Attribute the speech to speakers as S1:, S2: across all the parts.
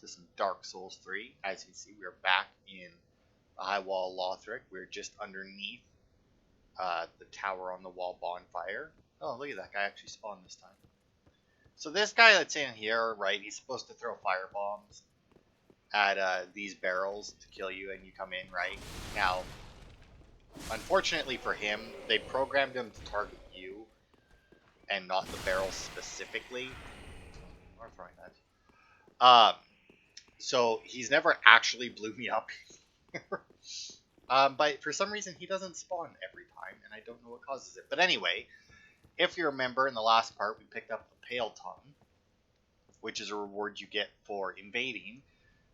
S1: to some Dark Souls 3. As you can see, we're back in the High Wall Lothric. We're just underneath the tower on the wall bonfire. Oh, look at that guy actually spawned this time. So this guy that's in here, right, he's supposed to throw fire bombs at these barrels to kill you, and you come in, right? Now, unfortunately for him, they programmed him to target you and not the barrels specifically. Or throwing that. So he's never actually blew me up. But for some reason, he doesn't spawn every time, and I don't know what causes it. But anyway, if you remember, in the last part, we picked up the Pale Tongue, which is a reward you get for invading.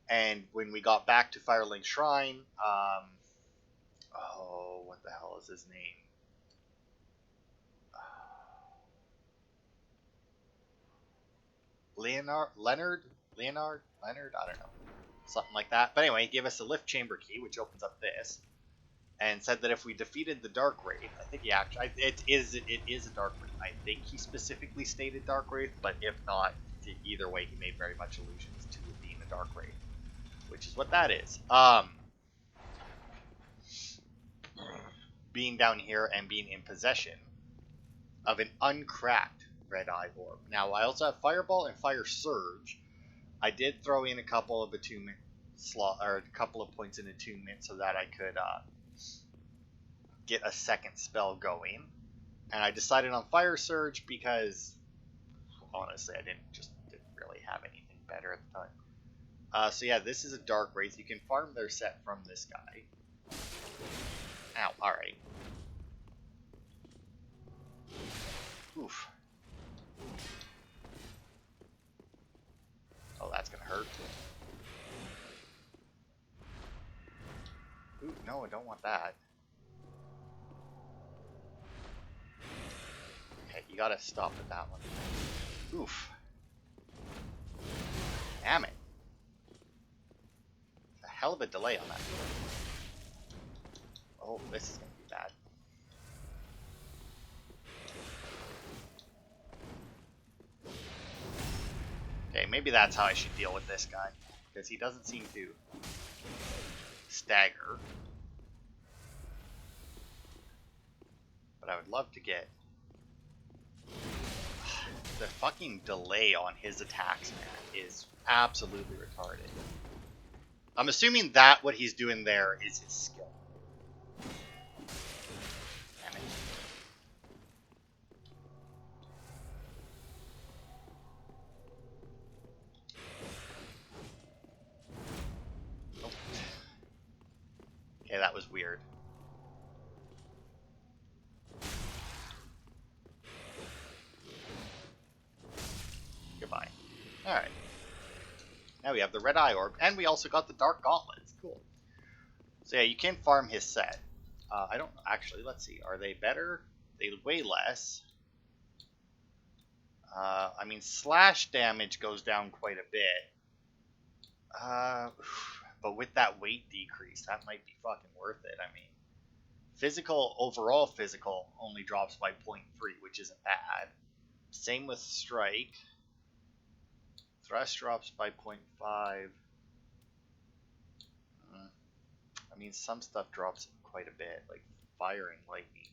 S1: And when we got back to Firelink Shrine, oh, what the hell is his name? Leonard, I don't know. Something like that. But anyway, he gave us a lift chamber key, which opens up this, and said that if we defeated the Dark Wraith, I think he actually, it is a Dark Wraith. I think he specifically stated Dark Wraith, but if not, either way, he made very much allusions to it being a Dark Wraith, which is what that is. Being down here and being in possession of an uncracked red Eye Orb. Now, I also have Fireball and Fire Surge. I did throw in a couple of attunement or a couple of points in attunement so that I could get a second spell going. And I decided on Fire Surge because, honestly, I didn't really have anything better at the time. So yeah, this is a Dark Wraith. You can farm their set from this guy. Ow, alright. Oof. Oh, that's gonna hurt. Ooh, no, I don't want that. Okay, you gotta stop at that one. Oof. Damn it. A hell of a delay on that. Oh, this is gonna be bad. Okay, maybe that's how I should deal with this guy, because he doesn't seem to stagger. But I would love to get the fucking delay on his attacks, man, is absolutely retarded. I'm assuming that what he's doing there is his skill. Damn it. Oh. Okay, that was weird. Goodbye. Alright. Now we have the red Eye Orb, and we also got the Dark Gauntlets. Cool. So yeah, you can farm his set. I don't actually. Let's see. Are they better? They weigh less. I mean, slash damage goes down quite a bit. But with that weight decrease, that might be fucking worth it. I mean, overall physical only drops by 0.3, which isn't bad. Same with strike. Thrust drops by 0.5. I mean, some stuff drops quite a bit, like fire and lightning.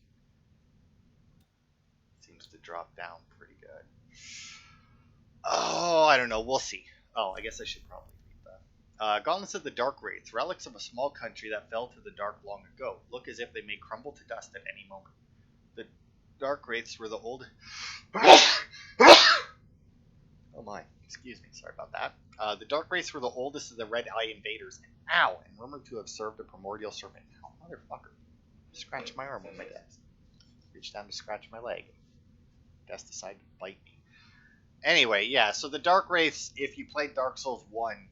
S1: Seems to drop down pretty good. Oh, I don't know. We'll see. Oh, I guess I should probably read that. Gauntlets of the Dark Wraiths, relics of a small country that fell to the dark long ago. Look as if they may crumble to dust at any moment. The Dark Wraiths were the old... Oh my, excuse me, sorry about that. The Dark Wraiths were the oldest of the Red Eye invaders, and rumored to have served a primordial serpent. Ow, motherfucker. Scratch my arm with my desk. Reach down to scratch my leg. Desk decided to bite me. Anyway, yeah, so the Dark Wraiths, if you played Dark Souls 1,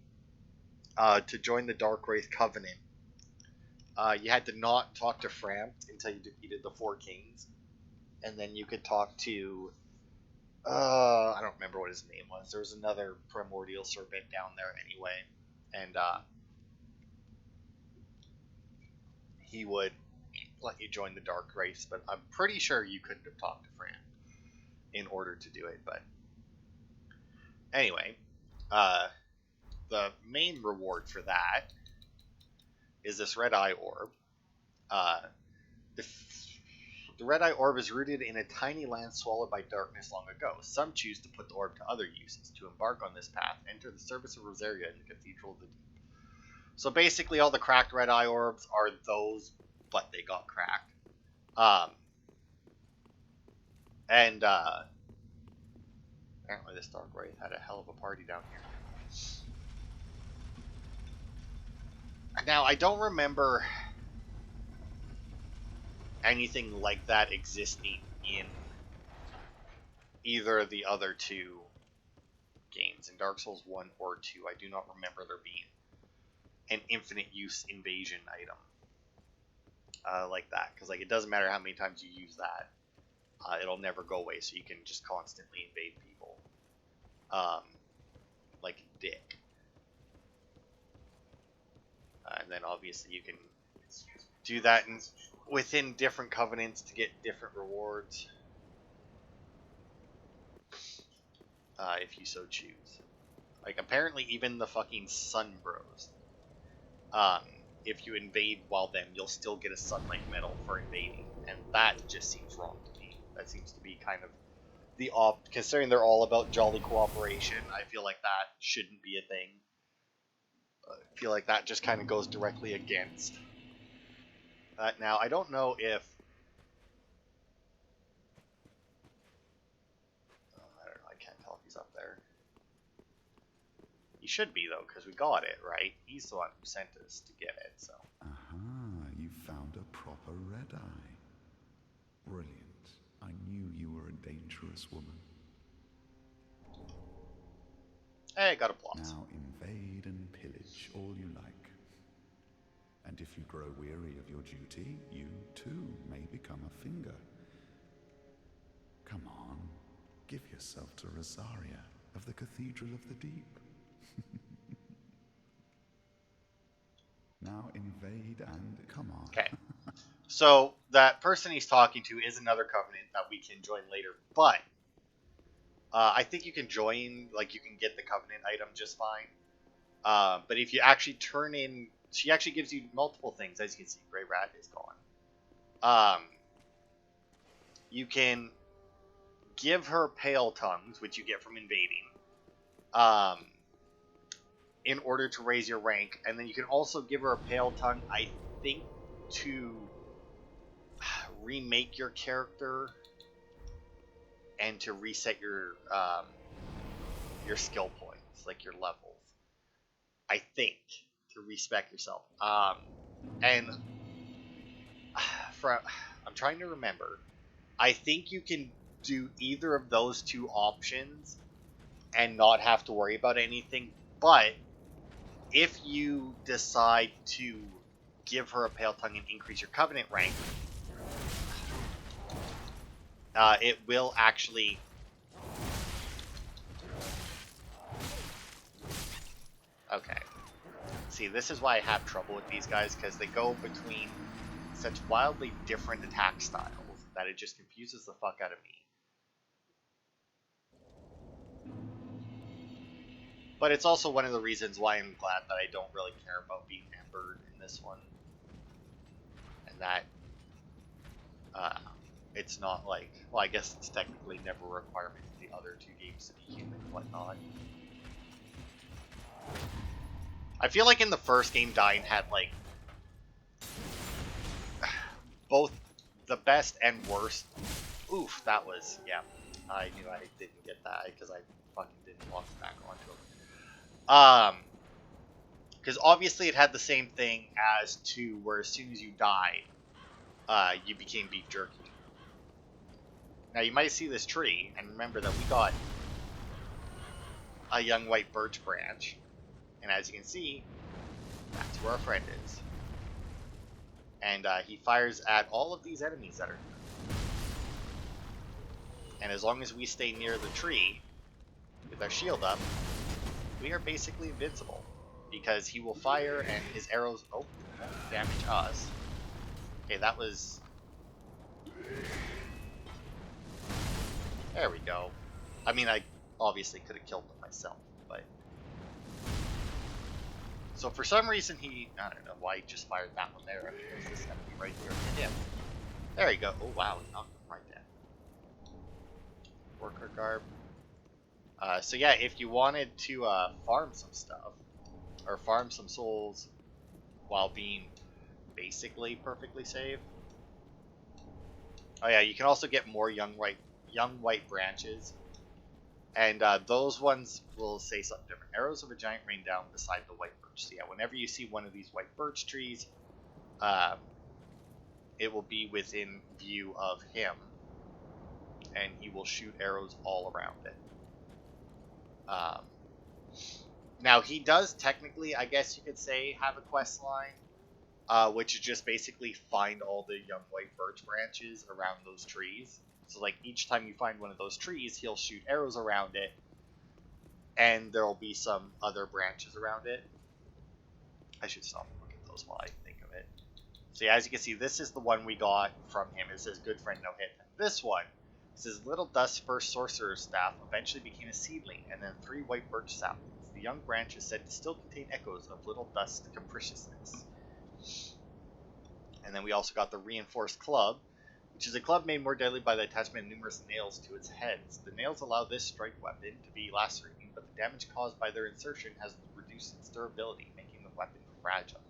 S1: to join the Dark Wraith Covenant, you had to not talk to Fram until you defeated the Four Kings, and then you could talk to... I don't remember what his name was. There was another primordial serpent down there anyway. And, he would let you join the Dark Wraiths, but I'm pretty sure you couldn't have talked to Fran in order to do it, but... Anyway, the main reward for that is this red Eye Orb. The red Eye Orb is rooted in a tiny land swallowed by darkness long ago. Some choose to put the orb to other uses. To embark on this path, enter the service of Rosaria in the Cathedral of the Deep. So basically all the cracked red Eye Orbs are those, but they got cracked. Apparently this Dark Wraith had a hell of a party down here. Now, I don't remember anything like that existing in either of the other two games, in Dark Souls 1 or 2. I do not remember there being an infinite use invasion item like that, because like it doesn't matter how many times you use that, it'll never go away, so you can just constantly invade people like a dick. And then obviously you can do that within different covenants to get different rewards, if you so choose. Like apparently even the fucking Sun Bros, if you invade while them, you'll still get a Sunlight Medal for invading, and that just seems wrong to me. That seems to be kind of the considering they're all about jolly cooperation. I feel like that shouldn't be a thing. I feel like that just kind of goes directly against. Now, I don't know if... I don't know, I can't tell if he's up there. He should be, though, because we got it, right? He's the one who sent us to get it, so...
S2: Aha, you found a proper red eye. Brilliant. I knew you were a dangerous woman.
S1: Hey, got a plot.
S2: Now invade and pillage all you like. And if you grow weary of your duty, you too may become a finger. Come on, give yourself to Rosaria of the Cathedral of the Deep. Now invade and come on.
S1: Okay. So that person he's talking to is another covenant that we can join later, but I think you can join, like you can get the covenant item just fine. But if you actually turn in, she actually gives you multiple things. As you can see, Grey Rat is gone. You can give her Pale Tongues, which you get from invading, in order to raise your rank. And then you can also give her a Pale Tongue, I think, to remake your character and to reset your skill points, like your levels. I think, to respec yourself. And I'm trying to remember. I think you can do either of those two options and not have to worry about anything. But if you decide to give her a Pale Tongue and increase your Covenant rank, it will actually... Okay. See, this is why I have trouble with these guys, because they go between such wildly different attack styles that it just confuses the fuck out of me. But it's also one of the reasons why I'm glad that I don't really care about being Ambered in this one. And that it's not like, well, I guess it's technically never a requirement in the other two games to be human and whatnot. I feel like in the first game, Dying had like both the best and worst. Oof, that was, yeah. I knew I didn't get that because I fucking didn't walk back onto it. Because obviously it had the same thing as 2, where as soon as you died, you became beef jerky. Now you might see this tree, and remember that we got a young white birch branch, and as you can see, that's where our friend is. And he fires at all of these enemies that are here. And as long as we stay near the tree, with our shield up, we are basically invincible. Because he will fire and his arrows won't damage us. Okay, that was... There we go. I mean, I obviously could have killed them myself, but... So for some reason I don't know why he just fired that one there. There's this enemy right here. Yeah. There you go. Oh wow, he knocked him right down. Worker garb. So yeah, if you wanted to farm some stuff, or farm some souls while being basically perfectly safe. Oh yeah, you can also get more young white branches. And those ones will say something different. Arrows of a giant rain down beside the white birch. So yeah, whenever you see one of these white birch trees, it will be within view of him, and he will shoot arrows all around it. Now he does technically, I guess you could say, have a quest line, which is just basically find all the young white birch branches around those trees. So like each time you find one of those trees, he'll shoot arrows around it, and there'll be some other branches around it. I should stop and look at those while I think of it. So yeah, as you can see, this is the one we got from him. It says good friend, no hit. This one says Little Dust's first sorcerer's staff eventually became a seedling, and then 3 white birch saplings. The young branch is said to still contain echoes of Little Dust's capriciousness. And then we also got the reinforced club, which is a club made more deadly by the attachment of numerous nails to its heads. The nails allow this strike weapon to be lacerating, but the damage caused by their insertion has reduced its durability, making the weapon fragile.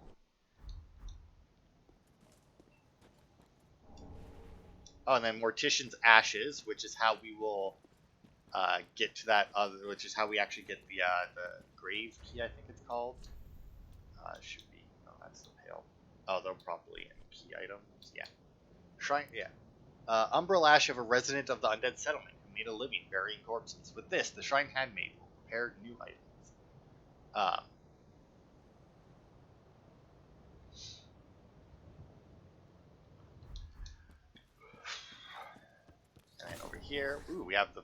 S1: Oh, and then Mortician's Ashes, which is how we will get to that other, which is how we actually get the grave key, I think it's called. Should be, no, that's the pale. Oh, they're probably key items, yeah. Shrine, yeah. Umbral Ash of a resident of the Undead Settlement who made a living burying corpses. With this, the Shrine Handmaid will prepare new items. And then over here, ooh, we have the...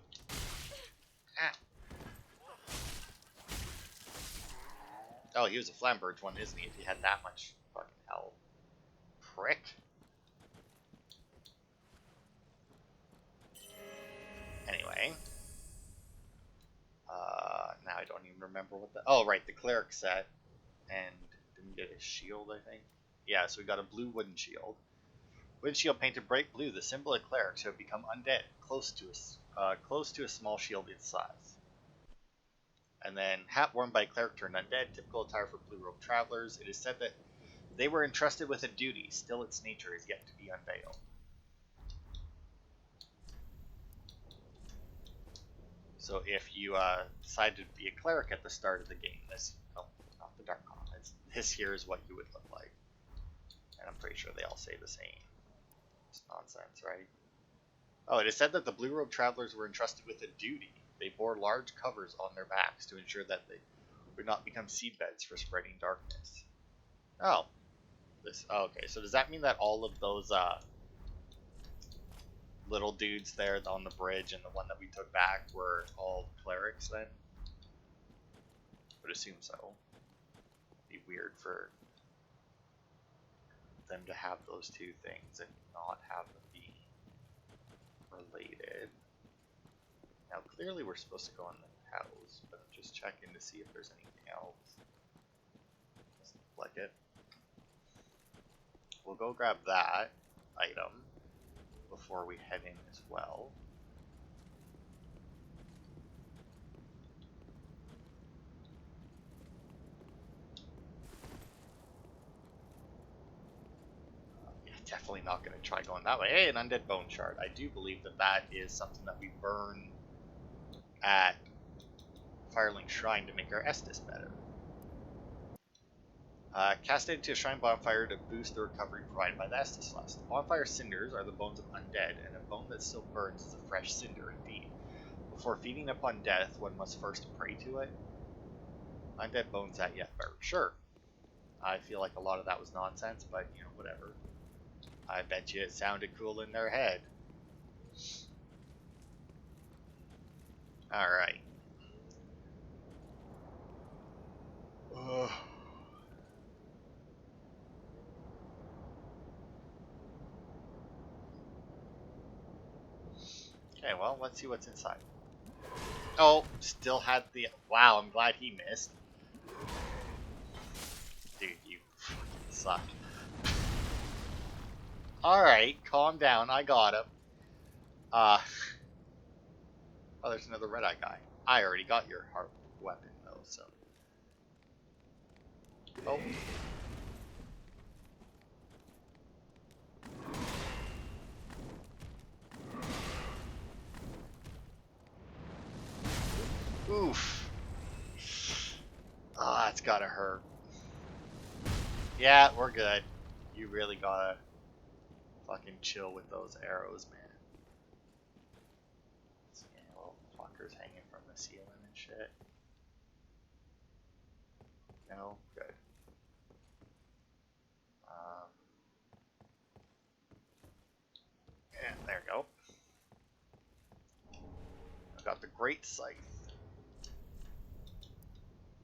S1: Oh, he was a Flamberge one, isn't he? If he had that much fucking hell. Prick. Anyway. Now I don't even remember what the... Oh, right, the Cleric set. And didn't get a shield, I think. Yeah, so we got a blue wooden shield. Wooden shield painted bright blue, the symbol of clerics who have become undead, close to a small shield its size. And then hat worn by a cleric turned undead, typical attire for blue-robed travelers. It is said that they were entrusted with a duty, still its nature is yet to be unveiled. So if you decide to be a cleric at the start of the game, this, oh, not the Dark Commons, this here is what you would look like. And I'm pretty sure they all say the same. It's nonsense, right? Oh, it is said that the blue-robed travelers were entrusted with a duty. They bore large covers on their backs to ensure that they would not become seedbeds for spreading darkness. Oh. Okay, so does that mean that all of those little dudes there on the bridge and the one that we took back were all clerics then? I would assume so. It'd be weird for them to have those two things and not have them be related. Now clearly we're supposed to go in the house, but I'm just checking to see if there's anything else. Doesn't look like it. We'll go grab that item before we head in as well. Yeah, definitely not going to try going that way. Hey, an undead bone shard. I do believe that that is something that we burn at Firelink Shrine to make our Estus better. Cast it into a shrine bonfire to boost the recovery provided by the Estus Flask. Bonfire cinders are the bones of undead, and a bone that still burns is a fresh cinder indeed. Before feeding upon death, one must first pray to it. Undead bones that yet burn. Sure. I feel like a lot of that was nonsense, but, you know, whatever. I bet you it sounded cool in their head. Alright. Okay, well, let's see what's inside. Oh, still had the... Wow, I'm glad he missed. suck. Alright, calm down. I got him. Oh, there's another red-eye guy. I already got your harp weapon, though, so... Oh. Oof. Ah, it's gotta hurt. Yeah, we're good. You really gotta fucking chill with those arrows, man. See any little fuckers hanging from the ceiling and shit? No? Good. Yeah, there we go. I've got the Great Scythe.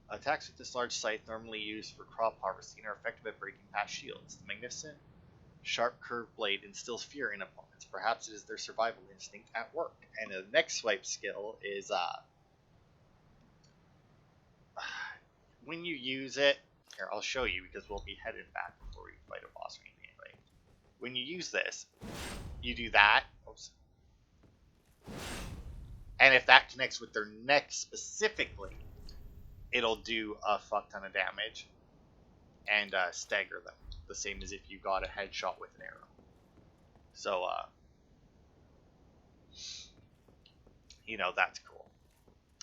S1: Attacks with this large scythe, normally used for crop harvesting, are effective at breaking past shields. The magnificent, sharp curved blade instills fear in opponents. Perhaps it is their survival instinct at work. And the next swipe skill is when you use it. Here, I'll show you because we'll be headed back before we fight a boss anyway. When you use this, you do that. Oops. And if that connects with their neck specifically, it'll do a fuck ton of damage and stagger them, the same as if you got a headshot with an arrow. So, you know, that's cool.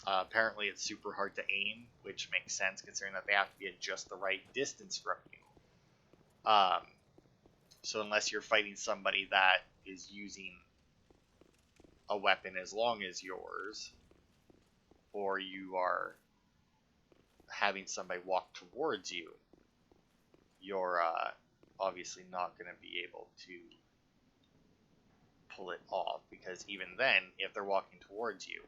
S1: Apparently it's super hard to aim, which makes sense considering that they have to be at just the right distance from you. So unless you're fighting somebody that is using a weapon as long as yours, or you are having somebody walk towards you, you're obviously not going to be able to pull it off, because even then, if they're walking towards you...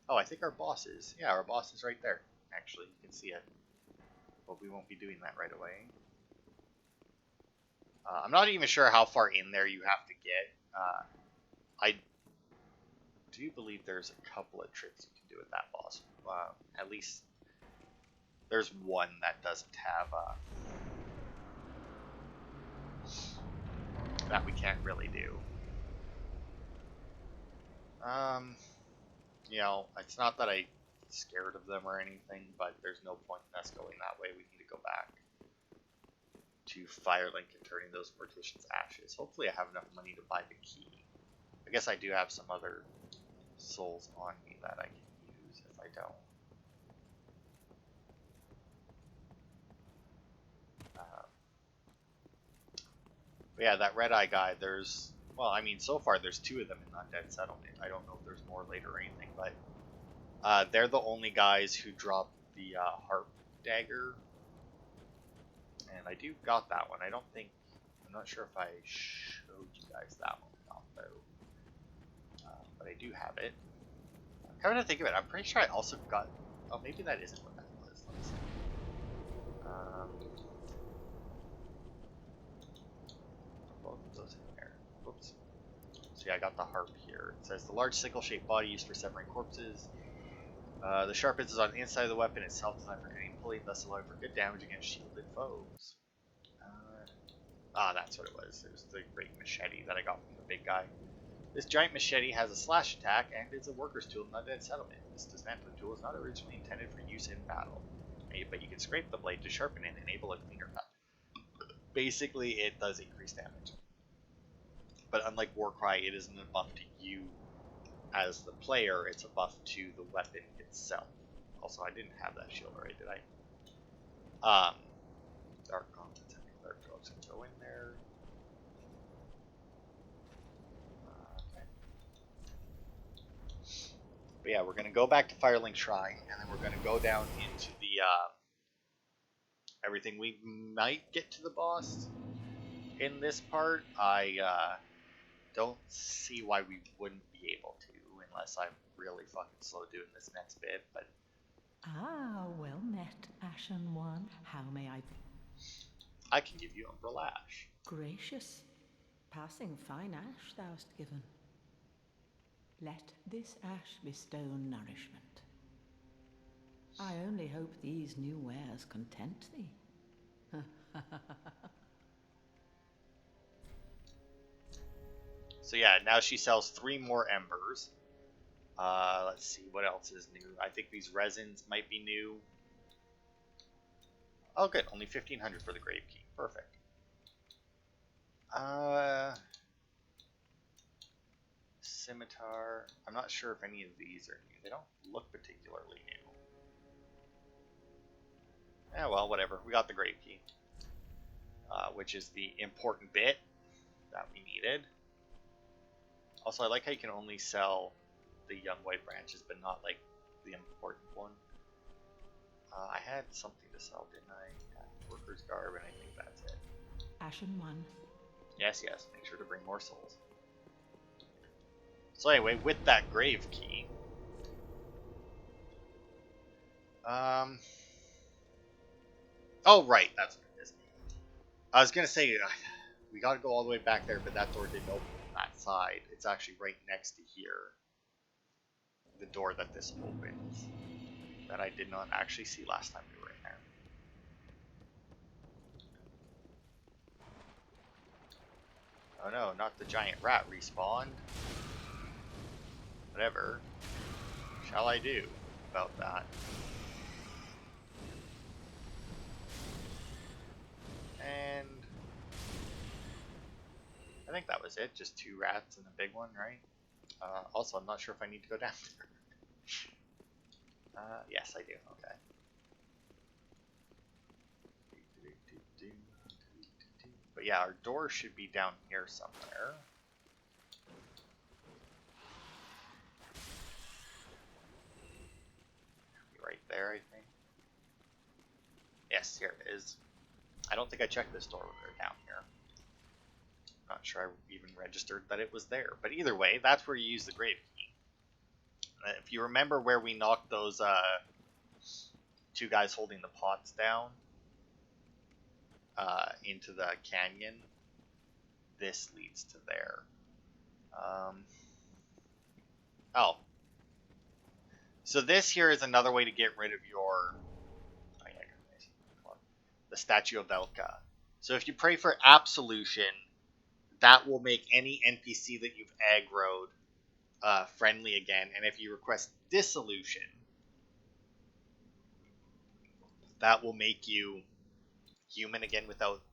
S1: Oh, I think our boss is. Yeah, our boss is right there. Actually, you can see it. But we won't be doing that right away. I'm not even sure how far in there you have to get. I do believe there's a couple of tricks you can do with that boss. At least there's one that doesn't have that we can't really do. You know, it's not that I'm scared of them or anything, but there's no point in us going that way. We need to go back to Firelink and turning those Mortician's ashes. Hopefully I have enough money to buy the key. I guess I do have some other souls on me that I can use if I don't. But yeah, that red-eye guy, there's... Well, I mean, so far there's 2 of them in Undead Settlement. I don't know if there's more later or anything, but they're the only guys who drop the harp dagger. And I do got that one. I don't think... I'm not sure if I showed you guys that one or not, though. But I do have it. Come to think of it, I'm pretty sure I also got... Oh, maybe that isn't what that was. Let me see. Both of those in there. Whoops. So yeah, I got the harp here. It says the large sickle-shaped body used for severing corpses. The sharp edge is on the inside of the weapon itself, designed for cutting and pulling, thus allowing for good damage against shielded foes. That's what it was. It was the great machete that I got from the big guy. This giant machete has a slash attack and is a worker's tool in Undead Settlement. This dismantling tool is not originally intended for use in battle, but you can scrape the blade to sharpen it and enable a cleaner cut. Basically, it does increase damage. But unlike Warcry, it isn't a buff to you as the player, it's a buff to the weapon itself. Also, I didn't have that shield already, did I? Dark Gauntlets and Cleric Drops can go in there. Okay. But yeah, we're going to go back to Firelink Shrine, and then we're going to go down into the, everything. We might get to the boss in this part. I, don't see why we wouldn't be able to, unless I'm really fucking slow doing this next bit, but...
S3: Ah, well met, Ashen One. How may
S1: I can give you Umbrella Ash.
S3: Gracious, passing fine ash thou'st given. Let this ash bestow nourishment. I only hope these new wares content thee.
S1: So yeah, now she sells 3 more embers. Let's see, what else is new? I think these resins might be new. Oh good, only 1500 for the grave key. Perfect. Scimitar. I'm not sure if any of these are new. They don't look particularly new. Yeah, well, whatever. We got the grave key, which is the important bit that we needed. Also, I like how you can only sell the young white branches, but not like the important one. I had something to sell, didn't I? Yeah, worker's garb, and I think that's it.
S3: Ashen one.
S1: Yes, yes. Make sure to bring more souls. So anyway, with that grave key, oh right, that's what it is. I was gonna say we gotta go all the way back there, but that door didn't open on that side. It's actually right next to here. The door that this opens, that I did not actually see last time we were in there. Oh no, not the giant rat respawned. Whatever shall I do about that? And I think that was it. Just 2 rats and a big one, right? Also, I'm not sure if I need to go down there. Yes, I do. Okay. But yeah, our door should be down here somewhere. Right there, I think. Yes, here it is. I don't think I checked this door when we were down here. Not sure I even registered that it was there. But either way, that's where you use the grave key. If you remember where we knocked those 2 guys holding the pots down into the canyon, this leads to there. Oh. So this here is another way to get rid of your... Oh, yeah, the Statue of Velka. So if you pray for Absolution, that will make any NPC that you've aggroed friendly again. And if you request Dissolution, that will make you human again without...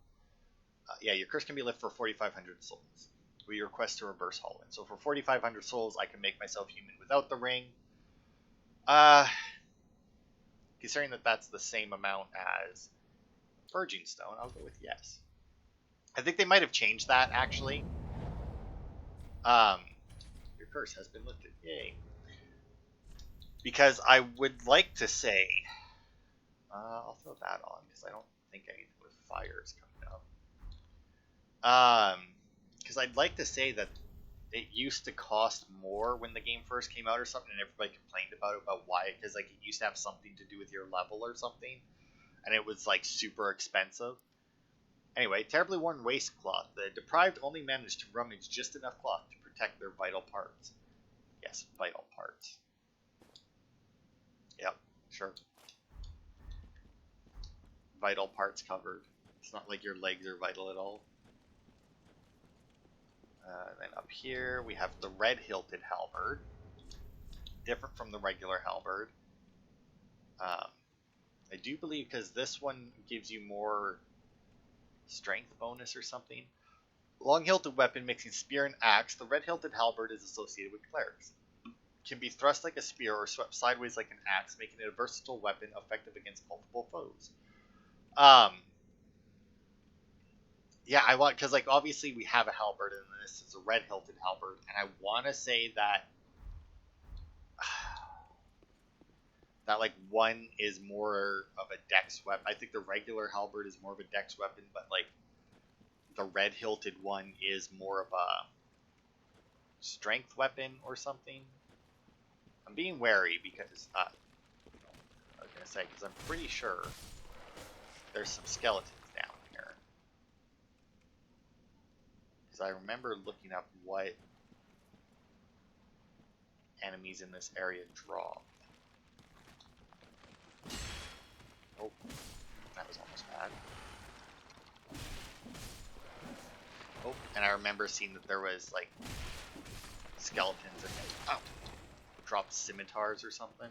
S1: yeah, your curse can be lifted for 4,500 souls. We request to reverse Holland. So for 4,500 souls, I can make myself human without the ring. Considering that that's the same amount as Purging Stone, I'll go with yes. I think they might have changed that, actually. Your curse has been lifted. Yay. Because I would like to say... I'll throw that on, because I don't think anything with fire is coming up. Because I'd like to say that it used to cost more when the game first came out or something, and everybody complained about why, because like it used to have something to do with your level or something, and it was like super expensive. Anyway, terribly worn waist cloth. The deprived only managed to rummage just enough cloth to protect their vital parts. Yes, vital parts. Yep, sure. Vital parts covered. It's not like your legs are vital at all. Then up here we have the red Hilted Halberd, different from the regular halberd. I do believe because this one gives you more strength bonus or something. Long hilted weapon mixing spear and axe, the red Hilted Halberd is associated with clerics. Can be thrust like a spear or swept sideways like an axe, making it a versatile weapon effective against multiple foes. Yeah, I want, because like obviously we have a halberd and this is a red Hilted Halberd, and I want to say that that like one is more of a dex weapon. I think the regular halberd is more of a dex weapon, but like the red hilted one is more of a strength weapon or something. I'm being wary because I was gonna say, because I'm pretty sure there's some skeletons down here. Because I remember looking up what enemies in this area drop. Oh, that was almost bad. And I remember seeing that there was like skeletons and dropped scimitars or something.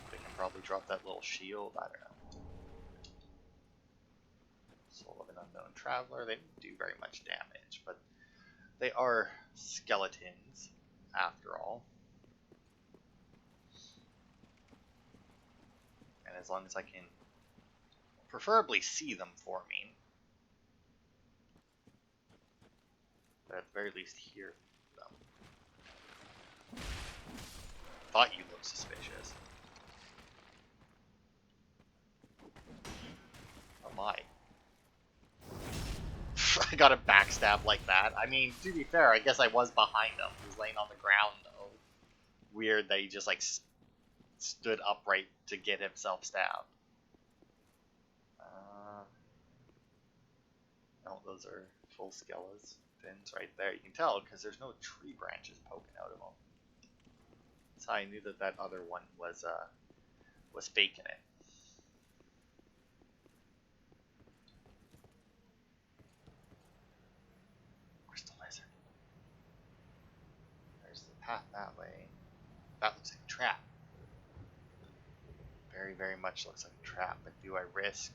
S1: They can probably drop that little shield. I don't know. Soul of an Unknown Traveler. They don't do very much damage, but they are skeletons after all. And as long as I can preferably see them for me, but at the very least hear them. Thought you looked suspicious. Oh my. I got a backstab like that. I mean, to be fair, I guess I was behind him. He was laying on the ground, though. Weird that he just, like, stood upright to get himself stabbed. No, those are full skeletons right there. You can tell because there's no tree branches poking out of them. That's how I knew that that other one was faking it. Crystal lizard. There's the path that way. That looks like a trap. Very, very much looks like a trap. But do I risk?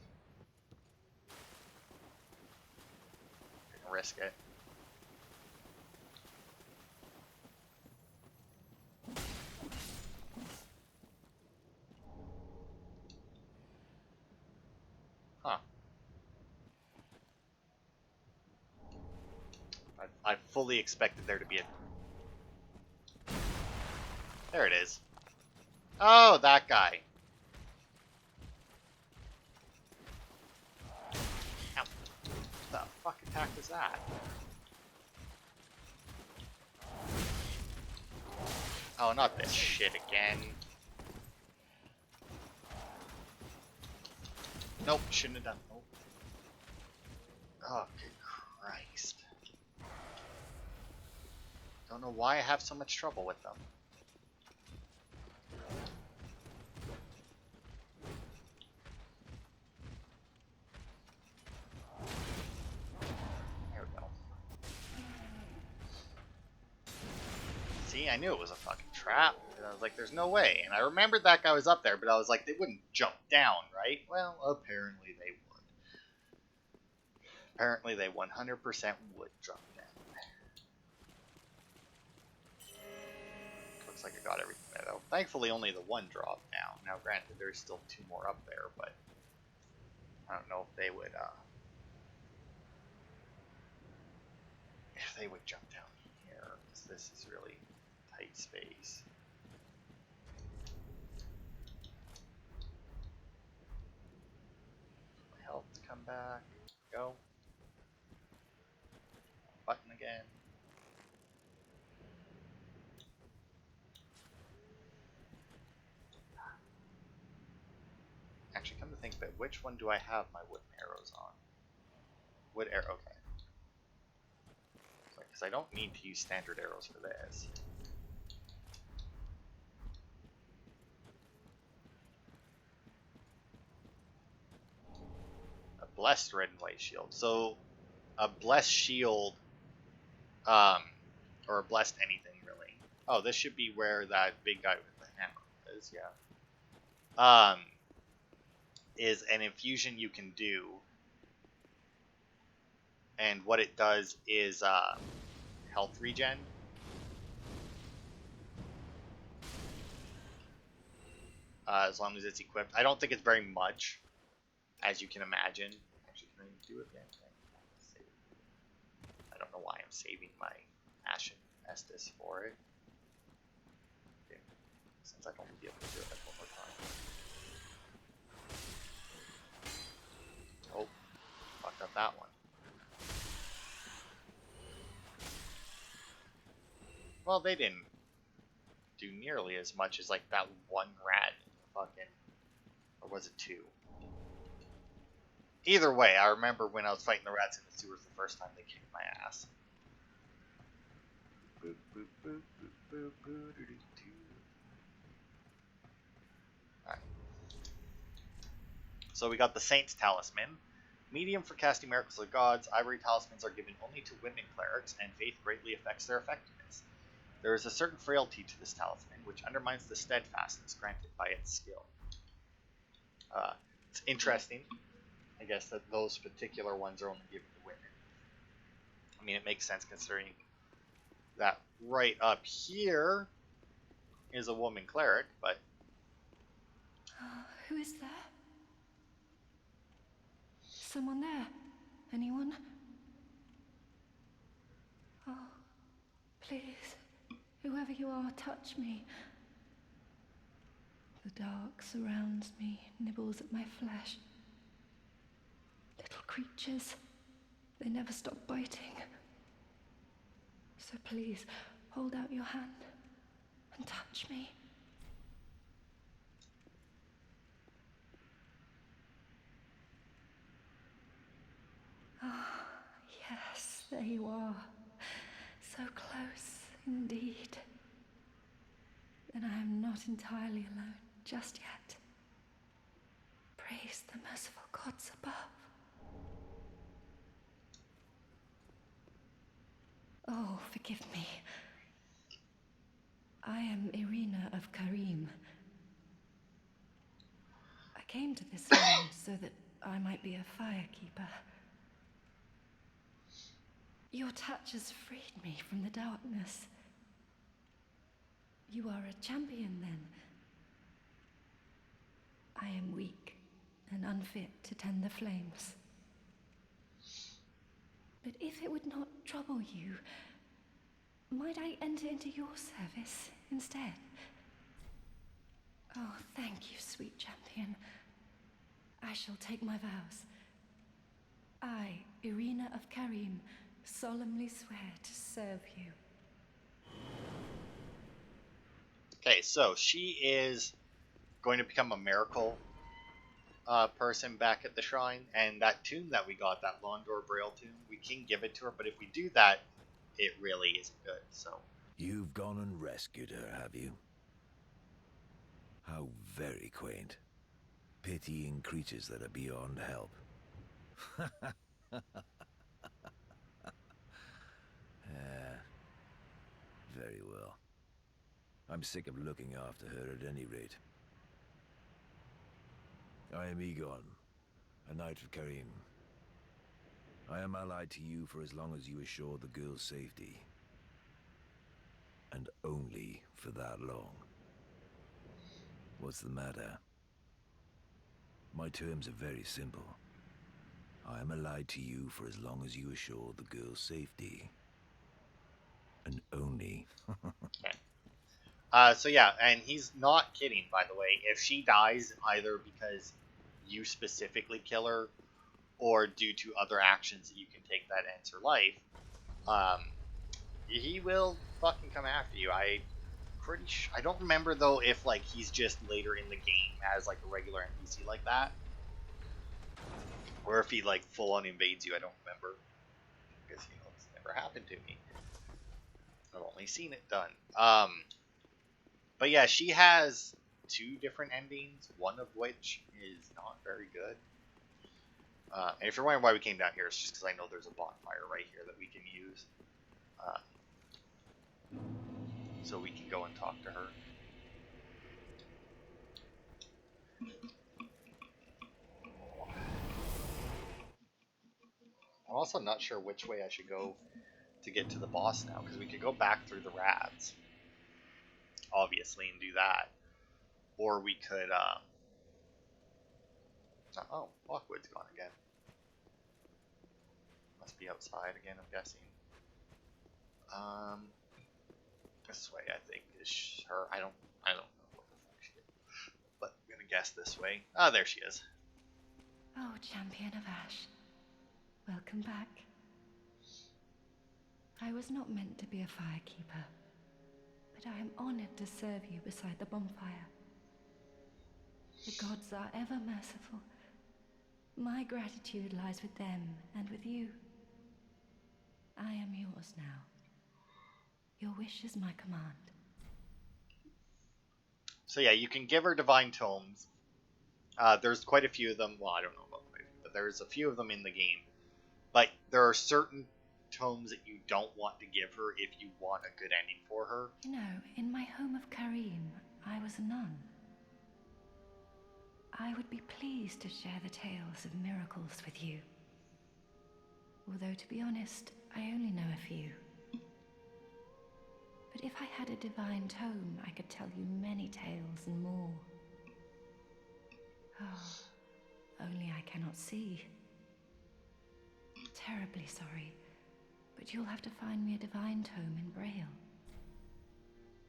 S1: I can risk it. Huh. I fully expected there to be a... There it is. Oh, that guy. Ow. What the fuck attack was that? Oh, not this shit again. Nope, shouldn't have done. Nope. Oh, good Christ. Don't know why I have so much trouble with them. There we go. See, I knew it was a fucking trap. And I was like, there's no way. And I remembered that guy was up there, but I was like, they wouldn't jump down, right? Well, apparently they would. Apparently they 100% would jump down. Looks like I got everything there, though. Thankfully, only the one dropped now. Now, granted, there's still 2 more up there, but I don't know if they would, jump down here, because this is really tight space. My health to come back. Go. Button again. Actually, come to think of it, which one do I have my wooden arrows on? Wood arrow, okay. Because I don't need to use standard arrows for this. A blessed red and white shield. So, a blessed shield, or a blessed anything really. Oh, this should be where that big guy with the hammer is, yeah. Is an infusion you can do, and what it does is health regen. As long as it's equipped. I don't think it's very much, as you can imagine. Actually, can I do it again? I don't know why I'm saving my Ashen Estus for it. Okay. Since I don't be able to do it like one more time. Oh, fucked up that one. Well, they didn't do nearly as much as like that one rat fucking, or was it 2? Either way, I remember when I was fighting the rats in the sewers the first time they kicked my ass. Boop, boop, boop, boop, boop, boop, doo, doo, doo. Alright. So we got the Saint's Talisman. Medium for casting miracles of gods. Ivory talismans are given only to women clerics, and faith greatly affects their effectiveness. There is a certain frailty to this talisman, which undermines the steadfastness granted by its skill. It's interesting, I guess, that those particular ones are only given to women. I mean, it makes sense considering that right up here is a woman cleric, but...
S4: Who is there? Someone there? Anyone? Oh, please, whoever you are, touch me. The dark surrounds me, nibbles at my flesh. Little creatures, they never stop biting. So please, hold out your hand and touch me. Ah, yes, there you are. So close, indeed. Then I am not entirely alone just yet. Praise the merciful gods above. Oh, forgive me. I am Irina of Karim. I came to this land so that I might be a firekeeper. Your touch has freed me from the darkness. You are a champion, then? I am weak and unfit to tend the flames. But if it would not trouble you, might I enter into your service instead? Oh, thank you, sweet champion. I shall take my vows. I, Irina of Karim, solemnly swear to serve you.
S1: Okay, so she is going to become a miracle person back at the shrine, and that tomb that we got, that Londor Braille tomb, we can give it to her, but if we do that, it really isn't good, so...
S5: You've gone and rescued her, have you? How very quaint. Pitying creatures that are beyond help. Very well. I'm sick of looking after her at any rate. I am Egon, a knight of Karim. I am allied to you for as long as you assure the girl's safety. And only for that long. What's the matter? My terms are very simple. I am allied to you for as long as you assure the girl's safety. And only.
S1: So yeah, and he's not kidding, by the way. If she dies, either because you specifically kill her, or due to other actions that you can take that ends her life, he will fucking come after you. I don't remember though if like he's just later in the game as like a regular NPC like that, or if he like full on invades you. I don't remember because it's never happened to me. I've only seen it done. But yeah, she has 2 different endings, one of which is not very good. And if you're wondering why we came down here, it's just because I know there's a bonfire right here that we can use. So we can go and talk to her. I'm also not sure which way I should go to get to the boss now, because we could go back through the rats, obviously, and do that. Or we could, oh, Lockwood's gone again. Must be outside again, I'm guessing. This way, I think, is her. I don't know what the fuck she is. But I'm gonna guess this way. Ah, there she is.
S4: Oh, champion of Ash. Welcome back. I was not meant to be a firekeeper, but I am honored to serve you beside the bonfire. The gods are ever merciful. My gratitude lies with them and with you. I am yours now. Your wish is my command.
S1: So yeah, you can give her divine tomes, There's quite a few of them. Well, I don't know about quite a few, but there's a few of them in the game. But there are certain tomes that you don't want to give her if you want a good ending for her.
S4: You know, in my home of Karim, I was a nun. I would be pleased to share the tales of miracles with you. Although, to be honest, I only know a few. But if I had a divine tome, I could tell you many tales and more. Oh, only I cannot see. Terribly sorry, but you'll have to find me a divine tome in Braille.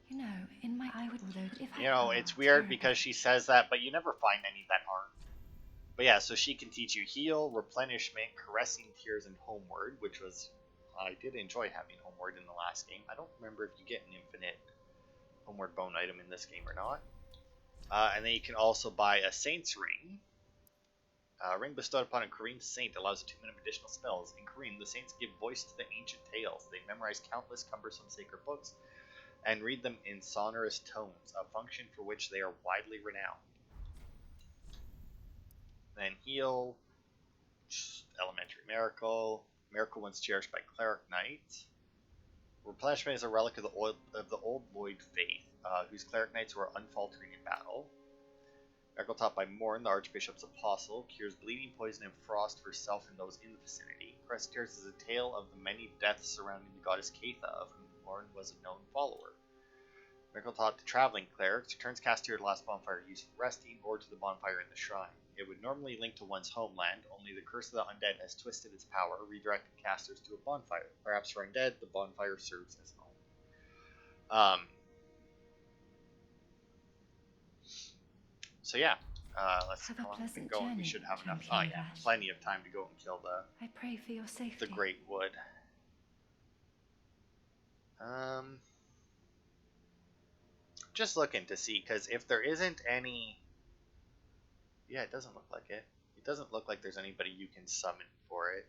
S4: You know, in my I would although if I
S1: it's weird because she says that, but you never find any that aren't. But yeah, so she can teach you heal, replenishment, caressing tears, and homeward, which was I did enjoy having homeward in the last game. I don't remember if you get an infinite homeward bone item in this game or not. And then you can also buy a saint's ring. A ring bestowed upon a Korean saint allows attunement of additional spells. In Korean, the saints give voice to the ancient tales. They memorize countless cumbersome sacred books and read them in sonorous tones, a function for which they are widely renowned. Then heal, elementary miracle, miracle once cherished by cleric knights. Replenishment is a relic of the old Lloyd faith, whose cleric knights were unfaltering in battle. Miracle taught by Morn, the Archbishop's apostle, cures bleeding, poison, and frost for self and those in the vicinity. Crest Tears is a tale of the many deaths surrounding the goddess Keitha, of whom Morn was a known follower. Miracle taught to traveling clerics, returns cast to the last bonfire used for resting, or to the bonfire in the shrine. It would normally link to one's homeland, only the curse of the undead has twisted its power, redirecting casters to a bonfire. Perhaps for undead, the bonfire serves as home. So yeah, let's see how long we've been going. We should have enough. Oh yeah, plenty of time to go and kill
S4: I pray for your safety.
S1: the Great Wood. Just looking to see, because if there isn't any, yeah, it doesn't look like it. It doesn't look like there's anybody you can summon for it.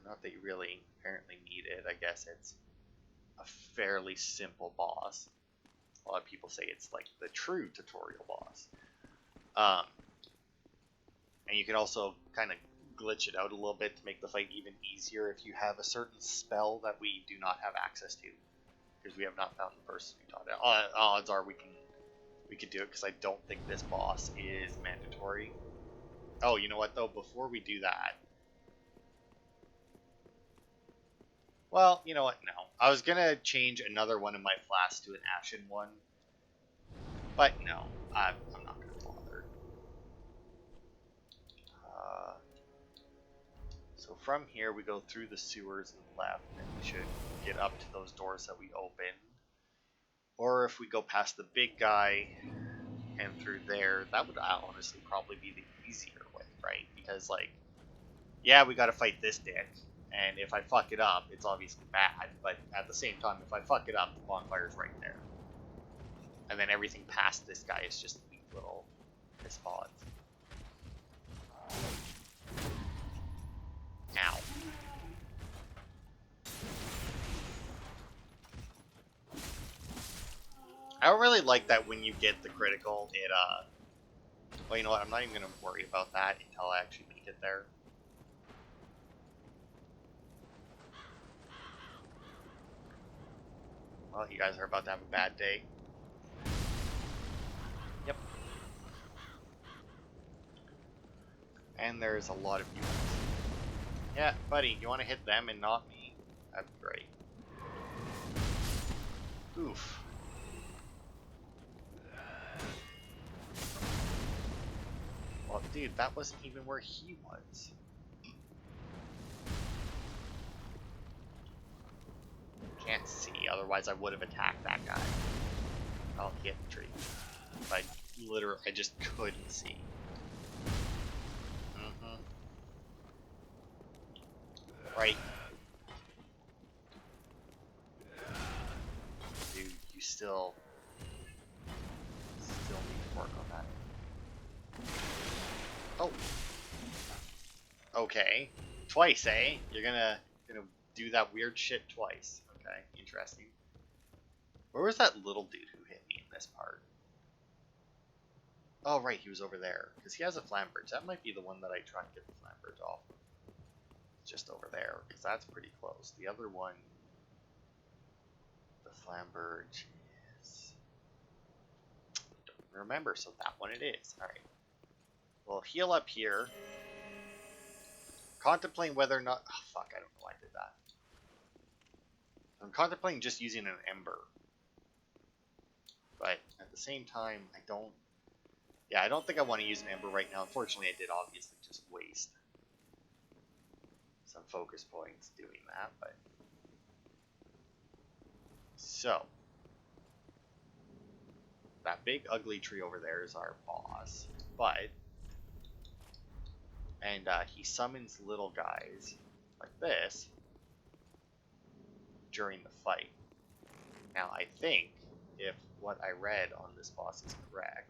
S1: Not that you really apparently need it. I guess it's a fairly simple boss. A lot of people say it's like the true tutorial boss. And you can also kind of glitch it out a little bit to make the fight even easier if you have a certain spell that we do not have access to, because we have not found the person who taught it. Odds are we could do it, because I don't think this boss is mandatory. Oh, you know what though? Before we do that, well, you know what? No, I was gonna change another one of my flasks to an ashen one, but no, I'm not gonna bother. So from here we go through the sewers and left, and we should get up to those doors that we opened. Or if we go past the big guy and through there, that would honestly probably be the easier way, right? Because like, yeah, we gotta fight this dick. And if I fuck it up, it's obviously bad, but at the same time, if I fuck it up, the bonfire's right there. And then everything past this guy is just weak little spots. Ow. I don't really like that when you get the critical, it, well, you know what, I'm not even gonna worry about that until I actually make it there. Well, you guys are about to have a bad day. Yep. And there's a lot of you. Yeah, buddy, you want to hit them and not me? That'd be great. Oof. Well, dude, that wasn't even where he was. Can't see, otherwise I would have attacked that guy. I'll hit the tree. But literally, I just couldn't see. Right. Dude, you still need to work on that. Oh. Okay. Twice, eh? You're gonna do that weird shit twice. Okay, interesting. Where was that little dude who hit me in this part? Oh, right, he was over there. Because he has a Flambridge. That might be the one that I try and get the Flambridge off. Just over there, because that's pretty close. The other one, the Flambridge is... Don't remember, so that one it is. Alright. We'll heal up here. Contemplating whether or not... Oh, fuck, I don't know why I did that. I'm contemplating just using an Ember. But at the same time, I don't... Yeah, I don't think I want to use an Ember right now. Unfortunately, I did obviously just waste some focus points doing that, but... So. That big ugly tree over there is our boss. But... And he summons little guys like this during the fight. Now, I think if what I read on this boss is correct,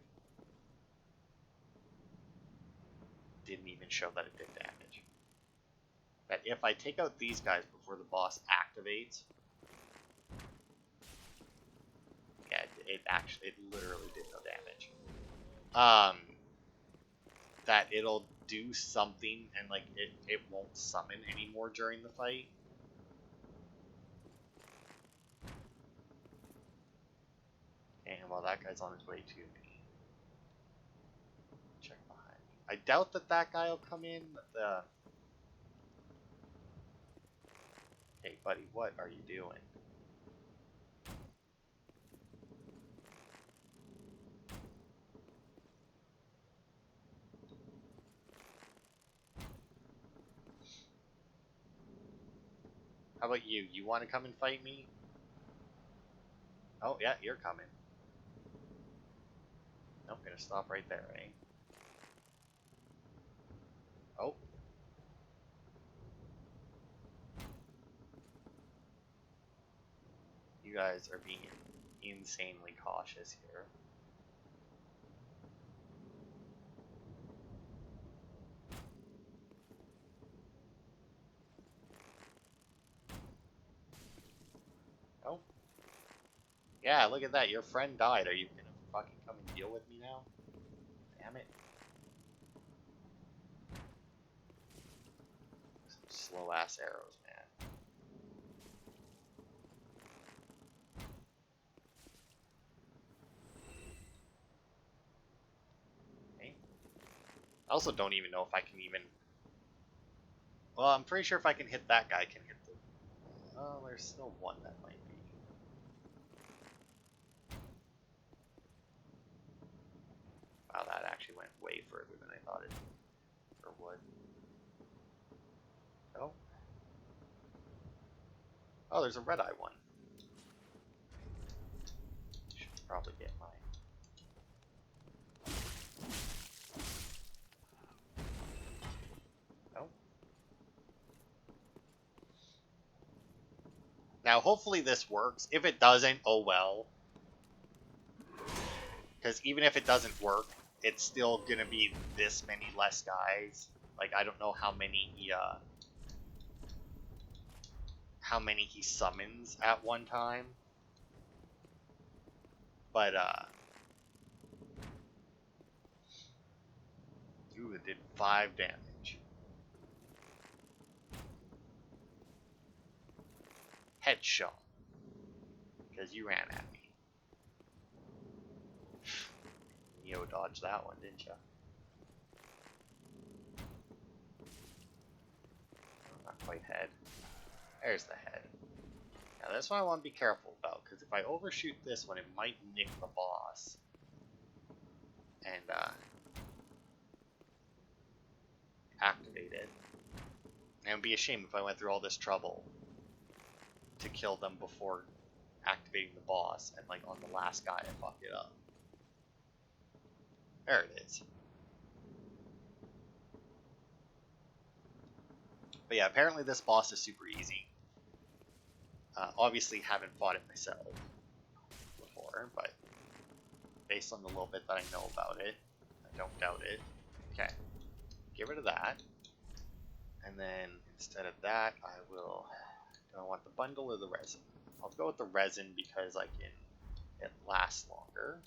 S1: didn't even show that it did damage. That if I take out these guys before the boss activates, yeah, it literally did no damage. That it'll do something and like it won't summon anymore during the fight. And well, that guy's on his way to me. Check behind me. I doubt that guy will come in. Hey, buddy, what are you doing? How about you? You want to come and fight me? Oh, yeah, you're coming. Nope, gonna stop right there, eh? Oh. You guys are being insanely cautious here. Oh. Yeah, look at that. Your friend died. Are you gonna fucking come and deal with me now? Damn it. Some slow ass arrows, man. Okay. I also don't even know if I can even... Well, I'm pretty sure if I can hit that guy, I can hit the... Oh, there's still one that might be. Wow, that actually went way further than I thought it or would. Oh. Oh, there's a red-eye one. Should probably get mine. Oh. Now, hopefully this works. If it doesn't, oh well. Because even if it doesn't work, it's still gonna be this many less guys. Like, I don't know how many he summons at one time. But ooh, it did 5 damage. Headshot. Because you ran at me. Neo dodged that one, didn't you? Not quite head. There's the head. Now this one I want to be careful about, because if I overshoot this one, it might nick the boss. And activate it. And it would be a shame if I went through all this trouble to kill them before activating the boss, and like on the last guy I fucked it up. There it is. But yeah, apparently this boss is super easy. Obviously haven't fought it myself before, but based on the little bit that I know about it, I don't doubt it. Okay, get rid of that. And then instead of that, I will... Do I want the bundle or the resin? I'll go with the resin because it lasts longer.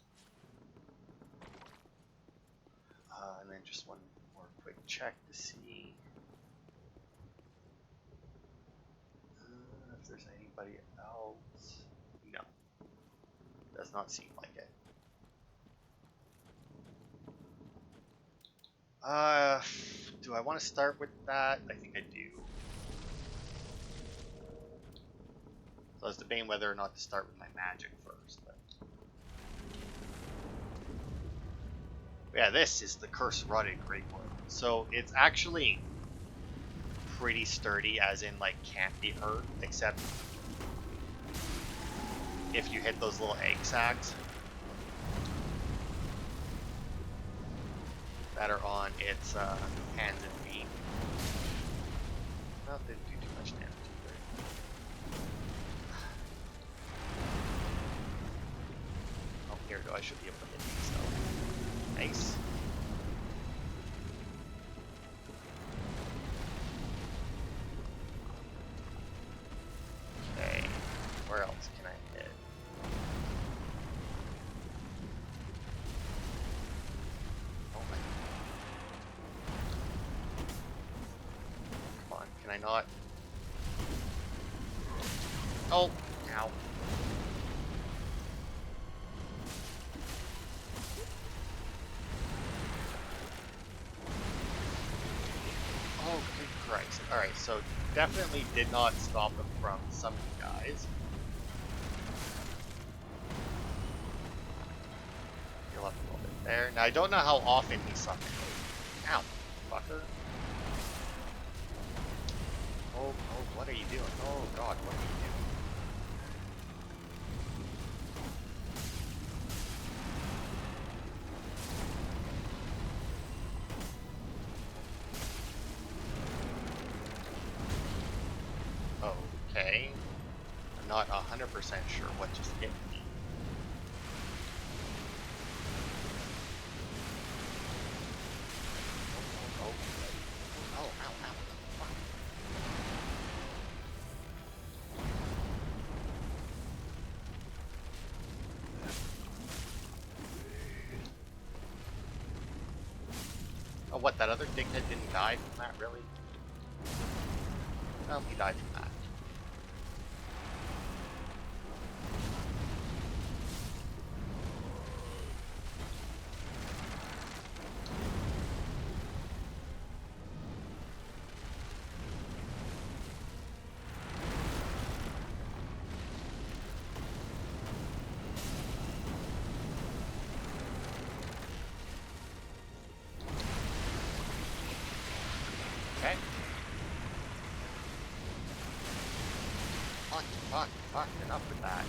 S1: And then just one more quick check to see if there's anybody else. No, does not seem like it. Do I want to start with that? I think I do. So I was debating whether or not to start with my magic first. But yeah, this is the Curse Rotted Greatsword. So it's actually pretty sturdy, as in like can't be hurt, except if you hit those little egg sacs that are on its hands and feet. Well, didn't do too much damage either. Oh, here we go. I should be able to hit these, so nice. Okay, where else can I hit? Oh my. Come on, can I not? Oh, ow. Oh, good Christ. Alright, so definitely did not stop them from some of you guys. Heal up a little bit there. Now, I don't know how often he summoned those. Ow, fucker. Oh, what are you doing? Oh, God, what are you doing? Okay. I'm not 100% sure what just hit me. Oh, ow, ow. Fuck. Oh, what, that other dickhead didn't die from that, really? No, he died from that. Okay. Fuck, enough with that.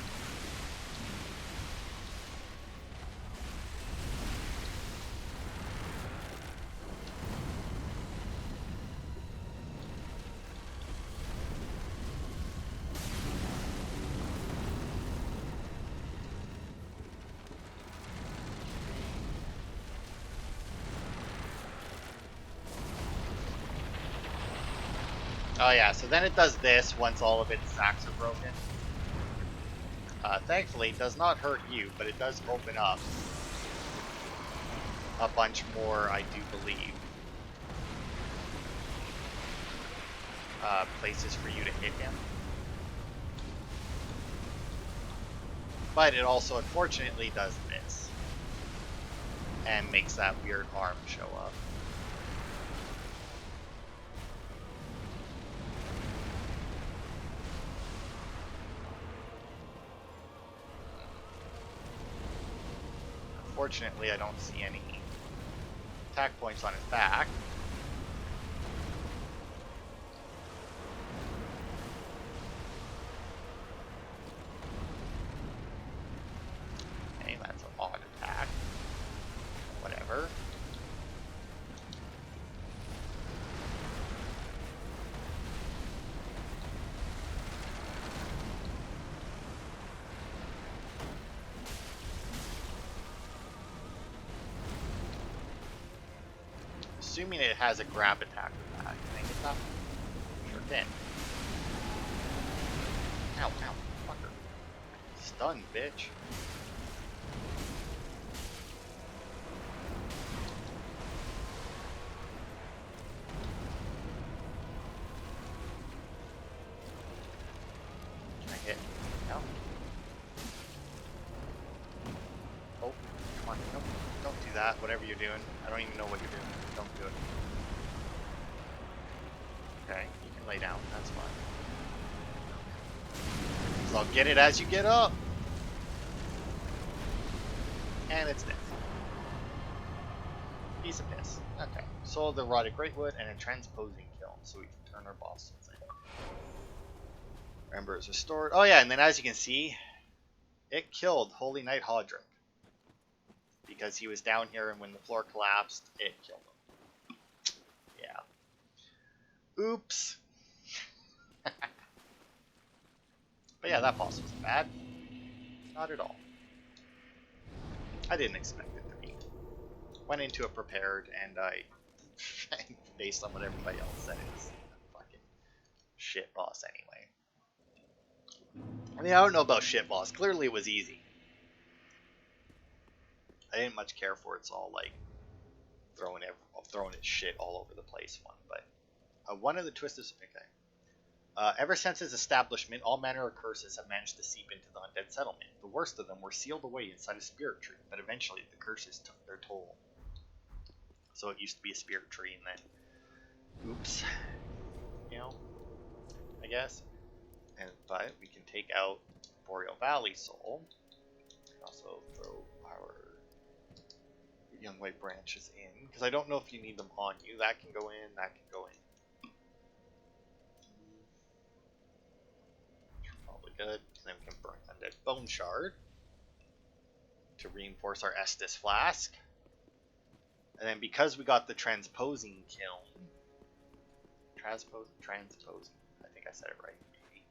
S1: Oh yeah, so then it does this once all of its sacks are broken. Thankfully, it does not hurt you, but it does open up a bunch more, I do believe, places for you to hit him. But it also, unfortunately, does this. And makes that weird arm show up. Unfortunately, I don't see any attack points on his back. Okay, that's an odd attack. Whatever. Assuming it has a grab attack with that. Can I get that? Sure can. Ow, ow, fucker. Stun, bitch. that, whatever you're doing. I don't even know what you're doing. Don't do it. Okay, you can lay down. That's fine. So I'll get it as you get up. And it's dead. Piece of piss. Okay. Soul of the Rotted Greatwood and a Transposing Kiln, so we can turn our boss in. Remember, it's restored. Oh yeah, and then as you can see, it killed Holy Knight Hodrick. Because he was down here, and when the floor collapsed, it killed him. Yeah. Oops. But yeah, that boss wasn't bad. Not at all. I didn't expect it to be. Went into it prepared, and I, based on what everybody else said, it's a fucking shit boss anyway. I mean, I don't know about shit boss. Clearly it was easy. I didn't much care for it, so all like throwing its shit all over the place one. But one of the twists, okay. Ever since his establishment, all manner of curses have managed to seep into the Undead Settlement. The worst of them were sealed away inside a spirit tree, but eventually the curses took their toll. So it used to be a spirit tree, and then, oops, you know, I guess. But we can take out Boreal Valley Soul. We can also throw our Young White Branches in, because I don't know if you need them on you. That can go in, that can go in. Probably good. And then we can burn Undead Bone Shard to reinforce our Estus Flask. And then because we got the Transposing Kiln, Transposing, I think I said it right. Maybe.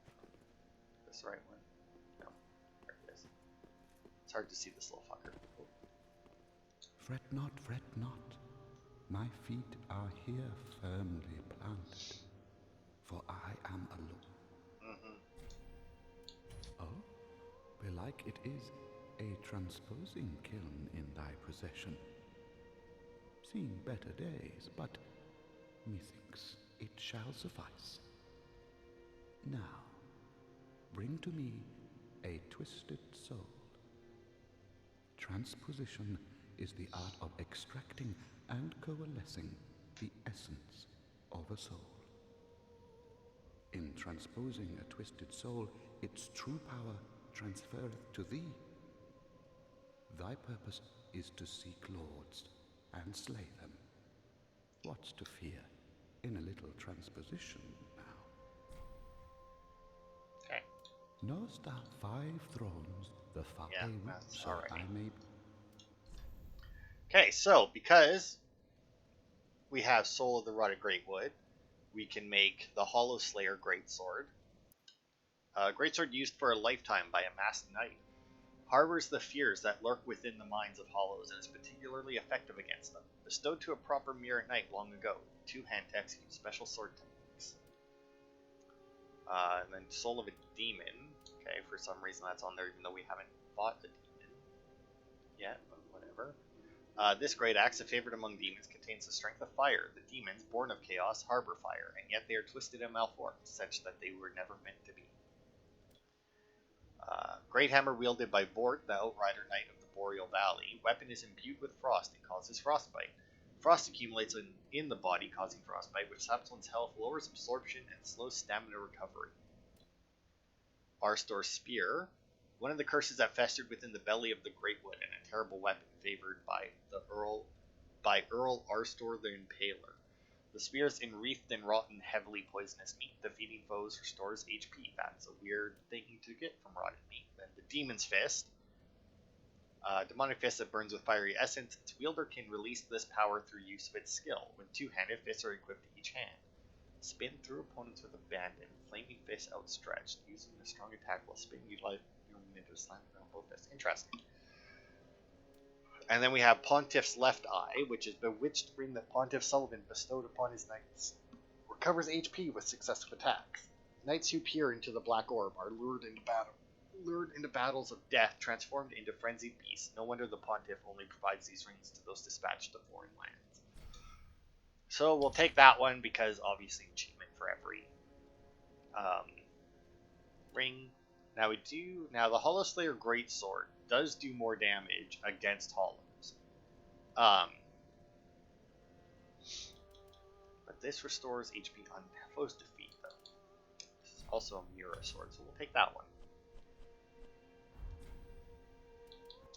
S1: This the right one? No. There it is. It's hard to see this little fucker. Oh.
S2: Fret not, my feet are here firmly planted, for I am alone. Oh, belike it is a transposing kiln in thy possession. Seen better days, but methinks it shall suffice. Now, bring to me a twisted soul. Transposition is the art of extracting and coalescing the essence of a soul. In transposing a twisted soul, its true power transferreth to thee. Thy purpose is to seek lords and slay them. What's to fear in a little transposition now?
S1: Okay.
S2: Knowest thou 5 thrones the far
S1: that's
S2: so
S1: alright.
S2: I may...
S1: Okay, so because we have Soul of the Rotted Greatwood, we can make the Hollow Slayer Greatsword. Greatsword used for a lifetime by a masked knight. Harbors the fears that lurk within the minds of hollows and is particularly effective against them. Bestowed to a proper mirror knight long ago, 2-hand to execute special sword techniques. And then Soul of a Demon. Okay, for some reason that's on there even though we haven't fought the demon yet, but whatever. This great axe, a favorite among demons, contains the strength of fire. The demons, born of chaos, harbor fire, and yet they are twisted and malformed, such that they were never meant to be. Great hammer wielded by Bort, the outrider knight of the Boreal Valley. Weapon is imbued with frost and causes frostbite. Frost accumulates in the body, causing frostbite, which saps one's health, lowers absorption, and slows stamina recovery. Arstor's Spear. One of the curses that festered within the belly of the Greatwood, and a terrible weapon favored by Earl Arstor the Impaler. The spear is enwreathed in rotten, heavily poisonous meat. Defeating foes restores HP. That's a weird thing to get from rotten meat. Then the Demon's Fist. Demonic fist that burns with fiery essence. Its wielder can release this power through use of its skill. When 2-handed, fists are equipped to each hand. Spin through opponents with abandon. Flaming fists outstretched. Using a strong attack while spinning, you light your into a slam around both fists. Interesting. And then we have Pontiff's Left Eye, which is bewitched ring that Pontiff Sullivan bestowed upon his knights. Recovers HP with successive attacks. Knights who peer into the Black Orb are lured into battles of death, transformed into frenzied beasts. No wonder the Pontiff only provides these rings to those dispatched to foreign lands. So we'll take that one because obviously achievement for every ring. Now the Hollow Slayer Greatsword does do more damage against hollows. Um, but this restores HP on foe's defeat, though. This is also a Mira sword, so we'll take that one.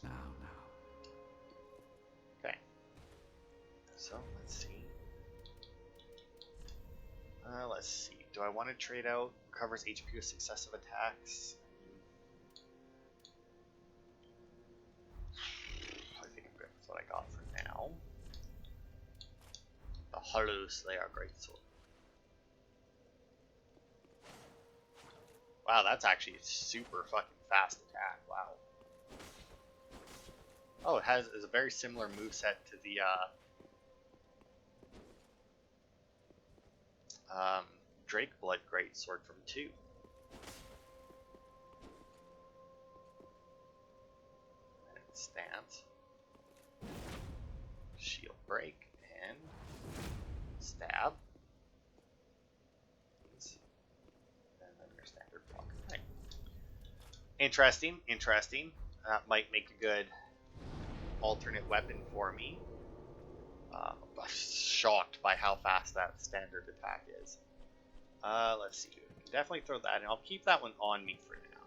S2: Now.
S1: Okay. So, let's see. Let's see. Do I want to trade out recovers HP with successive attacks? I think I'm good with what I got for now. The Hollow Slayer Greatsword. Wow, that's actually a super fucking fast attack. Wow. Oh, it is a very similar moveset to the Drakeblood Greatsword from 2. And stance. Shield break and stab. And then your standard block. Right. Interesting. That might make a good alternate weapon for me. I'm shocked by how fast that standard attack is. Let's see. We can definitely throw that in. I'll keep that one on me for now.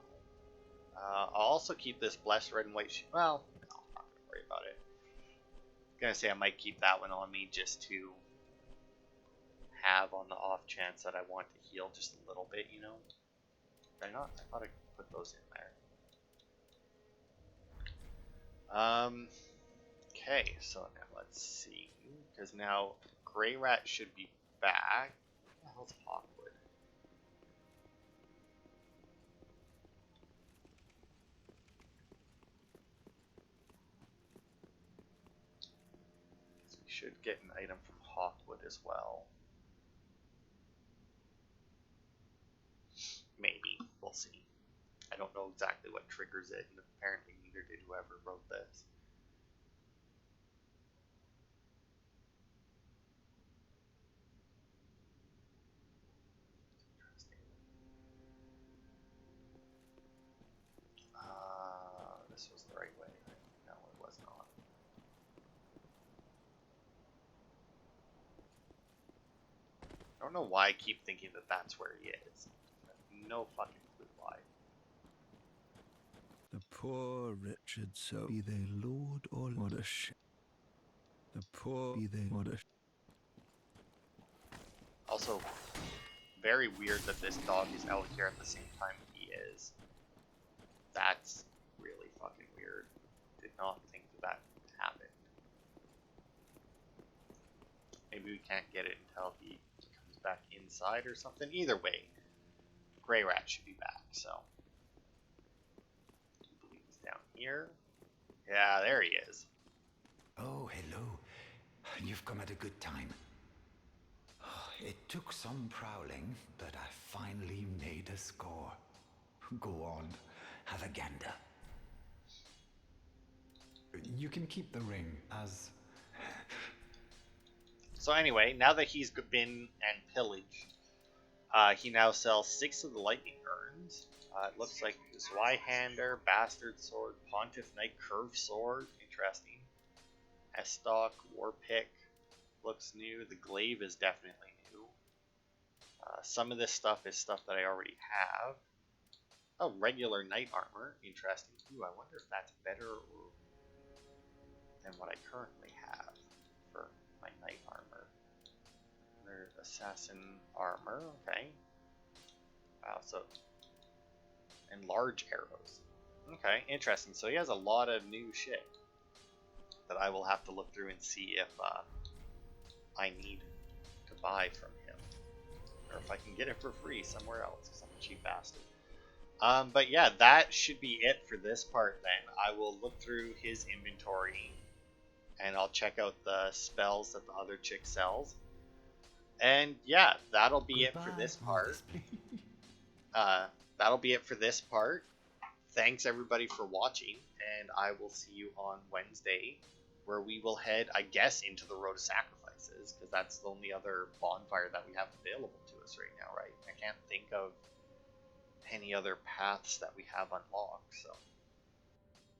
S1: I'll also keep this Blessed Red and White well, no, I'm not going to worry about it. I'm going to say I might keep that one on me just to have on the off chance that I want to heal just a little bit, you know? Did I not? I thought I put those in there. Okay, so now let's see. Because now Grey Rat should be back. What the hell's Hawkwood? So we should get an item from Hawkwood as well. Maybe. We'll see. I don't know exactly what triggers it, and apparently neither did whoever wrote this. This was the right way, right? No, it was not. I don't know why I keep thinking that that's where he is. I have no fucking clue why.
S5: The poor wretched soul, be they lord or Mortician. The poor be they Mortician.
S1: Also, very weird that this dog is out here at the same time he is. That's really fucking weird. Did not think that happened. Maybe we can't get it until he comes back inside or something. Either way, Grey Rat should be back, so. I believe he's down here. Yeah, there he is.
S6: Oh, hello. You've come at a good time. It took some prowling, but I finally made a score. Go on, have a gander. You can keep the ring as...
S1: So anyway, now that he's been and pillaged, he now sells 6 of the lightning urns. It looks like Zweihander, Bastard Sword, Pontiff Knight, Curved Sword, interesting. Estoc, Warpick, looks new. The Glaive is definitely new. Some of this stuff is stuff that I already have. Oh, regular knight armor, interesting. Ooh, I wonder if that's better than what I currently have for my knight armor. There's assassin armor, okay. Wow, so and large arrows. Okay, interesting. So he has a lot of new shit that I will have to look through and see if I need to buy from him, or if I can get it for free somewhere else, because I'm a cheap bastard. But yeah, that should be it for this part then. I will look through his inventory and I'll check out the spells that the other chick sells. And yeah, that'll be it for this part. That'll be it for this part. Thanks everybody for watching, and I will see you on Wednesday, where we will head, I guess, into the Road of Sacrifices, because that's the only other bonfire that we have available to us right now, right? I can't think of any other paths that we have unlocked, so